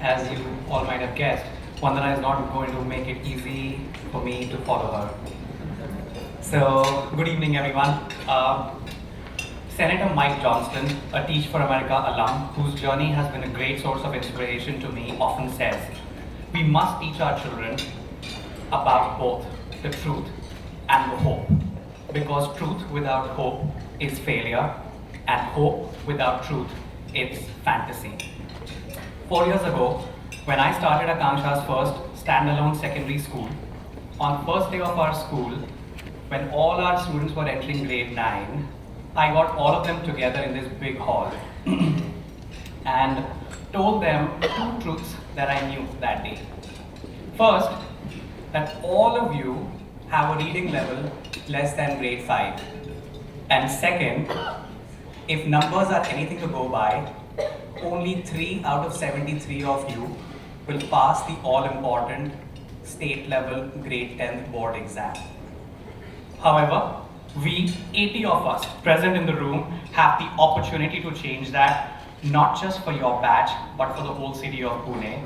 As you all might have guessed, Vandana is not going to make it easy for me to follow her. So, good evening, everyone. Senator Mike Johnston, a Teach for America alum whose journey has been a great source of inspiration to me, often says, we must teach our children about both the truth and the hope. Because truth without hope is failure, and hope without truth is fantasy. 4 years ago, when I started Akanksha's first standalone secondary school, on first day of our school, when all our students were entering grade 9, I got all of them together in this big hall and told them two truths that I knew that day. First, that all of you have a reading level less than grade 5. And second, if numbers are anything to go by, only 3 out of 73 of you will pass the all-important state level grade 10th board exam. However, we 80 of us present in the room have the opportunity to change that, not just for your batch, but for the whole city of Pune.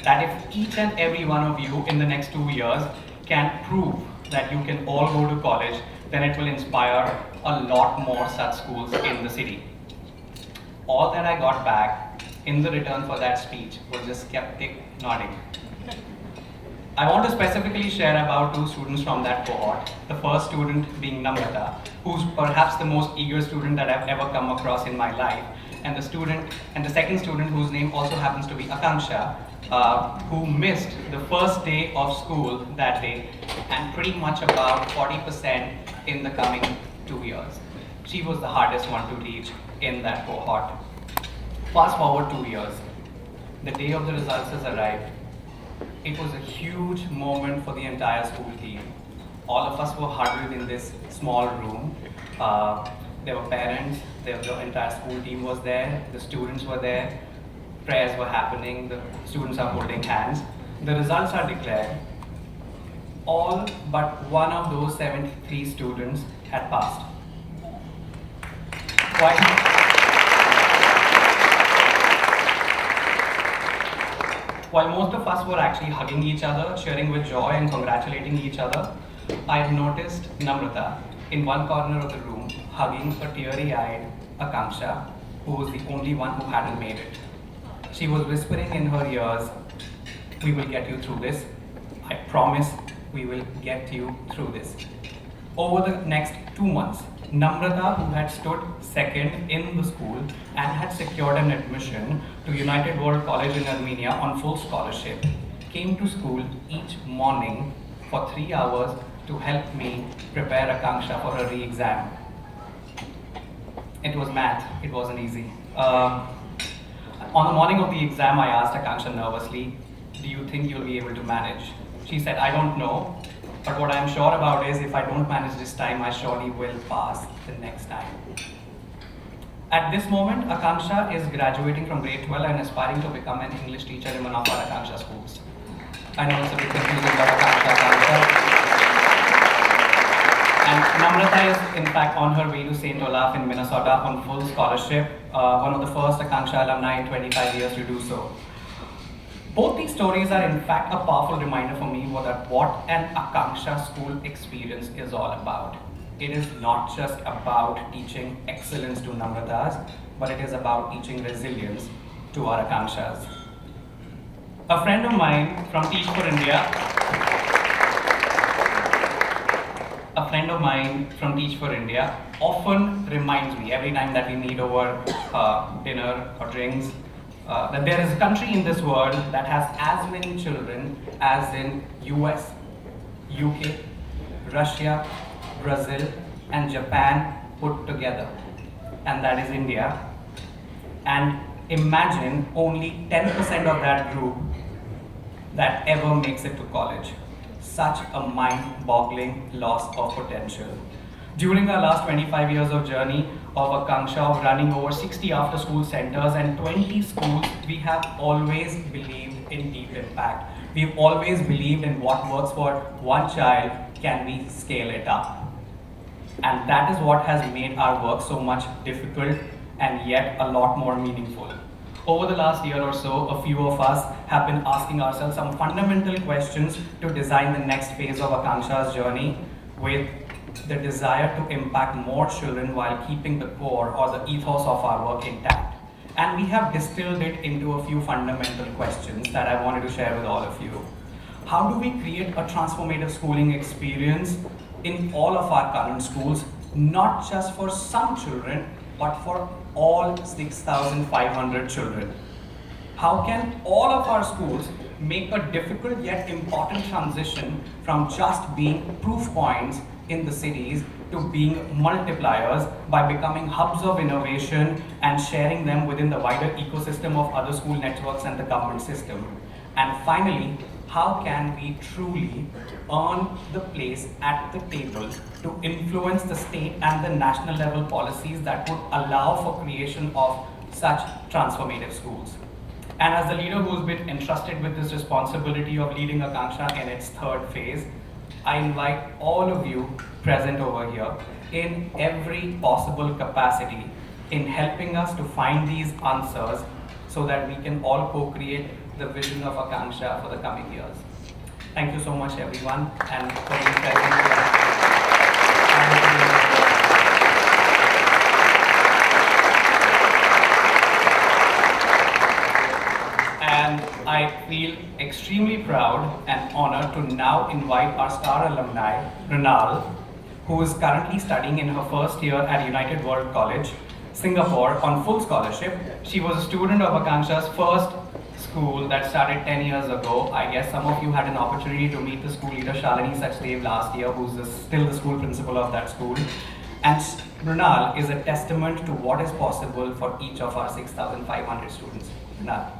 That if each and every one of you in the next 2 years can prove that you can all go to college, then it will inspire a lot more such schools in the city. All that I got back in the return for that speech was just skeptic nodding. I want to specifically share about two students from that cohort. The first student being Namrata, who's perhaps the most eager student that I've ever come across in my life, and the second student whose name also happens to be Akanksha, who missed the first day of school that day, and pretty much about 40% in the coming 2 years. She was the hardest one to teach in that cohort. Fast forward 2 years. The day of the results has arrived. It was a huge moment for the entire school team. All of us were huddled in this small room. There were parents, the entire school team was there, the students were there, prayers were happening, the students are holding hands. The results are declared. All but one of those 73 students had passed. While most of us were actually hugging each other, cheering with joy and congratulating each other, I've noticed Namrata in one corner of the room hugging a teary-eyed Akanksha, who was the only one who hadn't made it. She was whispering in her ears, we will get you through this. I promise we will get you through this. Over the next 2 months, Namrata, who had stood second in the school and had secured an admission to United World College in Armenia on full scholarship, came to school each morning for 3 hours to help me prepare Akanksha for her re-exam. It was math, it wasn't easy. On the morning of the exam, I asked Akanksha nervously, do you think you'll be able to manage? She said, I don't know, but what I'm sure about is if I don't manage this time, I surely will pass the next time. At this moment, Akanksha is graduating from grade 12 and aspiring to become an English teacher in one of our Akanksha schools. I know it's a bit confusing about Akanksha. And Namrata is in fact on her way to St. Olaf in Minnesota on full scholarship, one of the first Akanksha alumni in 25 years to do so. Both these stories are in fact a powerful reminder for me that what an Akanksha school experience is all about. It is not just about teaching excellence to Namratas, but it is about teaching resilience to our Akankshas. A friend of mine from Teach for India, often reminds me every time that we meet over dinner or drinks that there is a country in this world that has as many children as in US, UK, Russia, Brazil, and Japan put together, and that is India. And imagine only 10% of that group that ever makes it to college. Such a mind-boggling loss of potential. During our last 25 years of journey of Akanksha, of running over 60 after-school centers and 20 schools, we have always believed in deep impact. We've always believed in what works for one child, can we scale it up? And that is what has made our work so much difficult and yet a lot more meaningful. Over the last year or so, a few of us have been asking ourselves some fundamental questions to design the next phase of Akanksha's journey with the desire to impact more children while keeping the core or the ethos of our work intact. And we have distilled it into a few fundamental questions that I wanted to share with all of you. How do we create a transformative schooling experience in all of our current schools, not just for some children, but for all 6,500 children? How can all of our schools make a difficult yet important transition from just being proof points in the cities to being multipliers by becoming hubs of innovation and sharing them within the wider ecosystem of other school networks and the government system? And finally, how can we truly earn the place at the table to influence the state and the national level policies that would allow for creation of such transformative schools? And as the leader who's been entrusted with this responsibility of leading Akanksha in its third phase, I invite all of you present over here in every possible capacity in helping us to find these answers so that we can all co-create the vision of Akanksha for the coming years. Thank you so much, everyone, and for being present. And I feel extremely proud and honored to now invite our star alumni, Runal, who is currently studying in her first year at United World College, Singapore, on full scholarship. She was a student of Akanksha's first school that started 10 years ago. I guess some of you had an opportunity to meet the school leader, Shalini Sachdev, last year, who's still the school principal of that school. And Runal is a testament to what is possible for each of our 6,500 students. Runal.